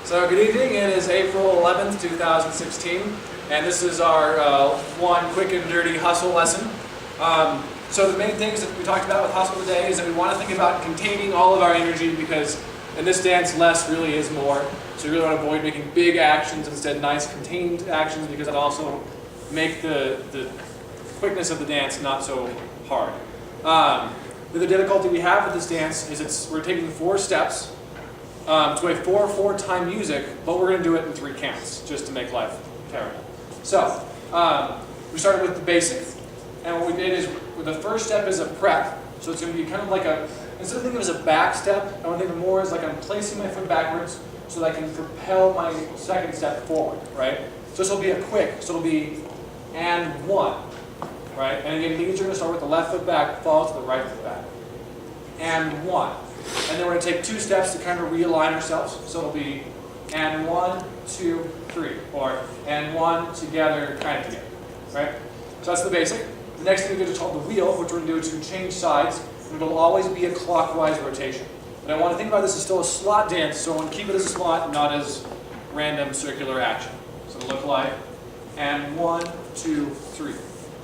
So good evening, it is April 11th, 2016, and this is our one quick and dirty hustle lesson. So the main things that we talked about with hustle today is that we want to think about containing all of our energy, because in this dance less really is more. So we really want to avoid making big actions, instead nice contained actions, because it also make the quickness of the dance not so hard. The difficulty we have with this dance is we're taking 4 steps to a 4/4 time music, but we're going to do it in 3 counts, just to make life terrible. So, we started with the basic, and what we did is, the first step is a prep, so it's going to be kind of like instead of thinking of it as a back step, I want to think of it more as like I'm placing my foot backwards so that I can propel my second step forward, right? So this will be a quick, so it'll be and 1, right? And again, leads are going to start with the left foot back, fall to the right foot back. And 1. And then we're going to take 2 steps to kind of realign ourselves. So it'll be and 1, 2, 3. Or and 1, together, kind of together. Right? So that's the basic. The next thing we do is called the wheel, which we're going to do is to change sides. And it'll always be a clockwise rotation. But I want to think about this as still a slot dance, so I want to keep it as a slot, not as random circular action. So it'll look like and 1, 2, 3.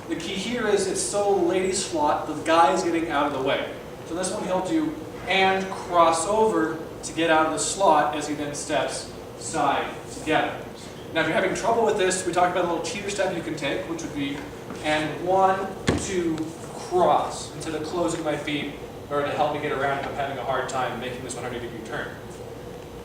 The key here is it's still a ladies' slot, the guy is getting out of the way. So this one he'll do and cross over to get out of the slot as he then steps side together. Now if you're having trouble with this, we talked about a little cheater step you can take, which would be and 1, 2, cross, instead of closing my feet or to help me get around if I'm having a hard time making this 180-degree turn.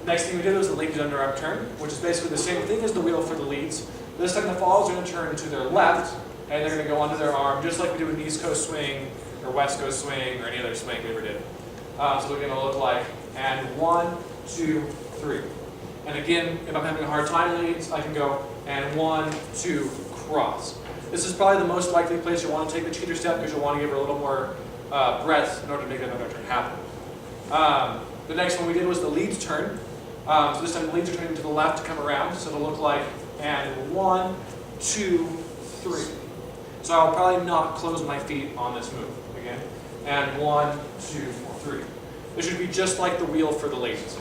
Next thing we did was the ladies underarm turn, which is basically the same thing as the wheel for the leads. This time the falls are going to turn to their left, and they're going to go onto their arm, just like we do an East Coast swing, or West Coast swing, or any other swing we ever did. So they're going to look like, and 1, 2, 3. And again, if I'm having a hard time leads, I can go, and 1, 2, cross. This is probably the most likely place you want to take the cheater step, because you'll want to give her a little more breadth in order to make that other turn happen. The next one we did was the leads turn. So this time the leads are turning to the left to come around, so it'll look like, and 1, 2, 3. So I'll probably not close my feet on this move again. And 1, 2, 3. This should be just like the wheel for the ladies.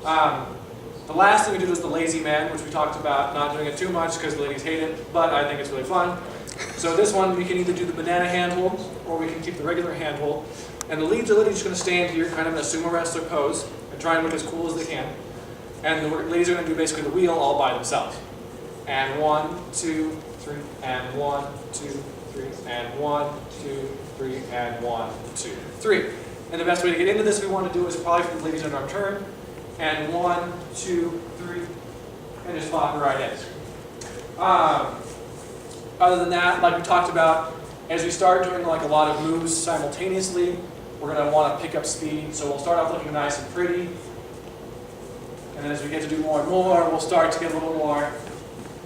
The last thing we did was the lazy man, which we talked about not doing it too much because the ladies hate it, but I think it's really fun. So this one we can either do the banana hand hold, or we can keep the regular hand hold. And the leads are literally just going to stand here, kind of in a sumo wrestler pose, and try and look as cool as they can. And the ladies are going to do basically the wheel all by themselves. And 1, 2, 3, and 1, 2, 3, and 1, 2, 3, and 1, 2, 3. And the best way to get into this we want to do is probably for the ladies underarm turn, and 1, 2, 3, and just pop her right in. Other than that, like we talked about, as we start doing like a lot of moves simultaneously, we're going to want to pick up speed. So we'll start off looking nice and pretty, and then as we get to do more and more, we'll start to get a little more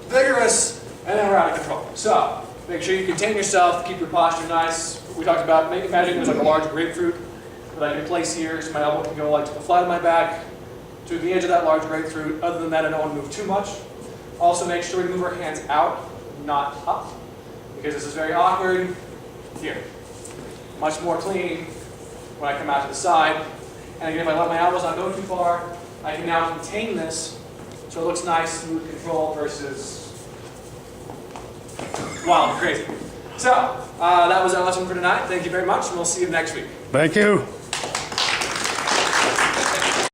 vigorous, and then we're out of control. So make sure you contain yourself, keep your posture nice. We talked about imagining there's like a large grapefruit that I can place here, so my elbow can go like to the flat of my back, to the edge of that large grapefruit. Other than that, I don't want to move too much. Also make sure we move our hands out, not up, because this is very awkward. Here. Much more clean when I come out to the side. And again, if I let my elbows not go too far, I can now contain this so it looks nice, smooth control versus wild and crazy. So, that was our lesson for tonight. Thank you very much, and we'll see you next week. Thank you.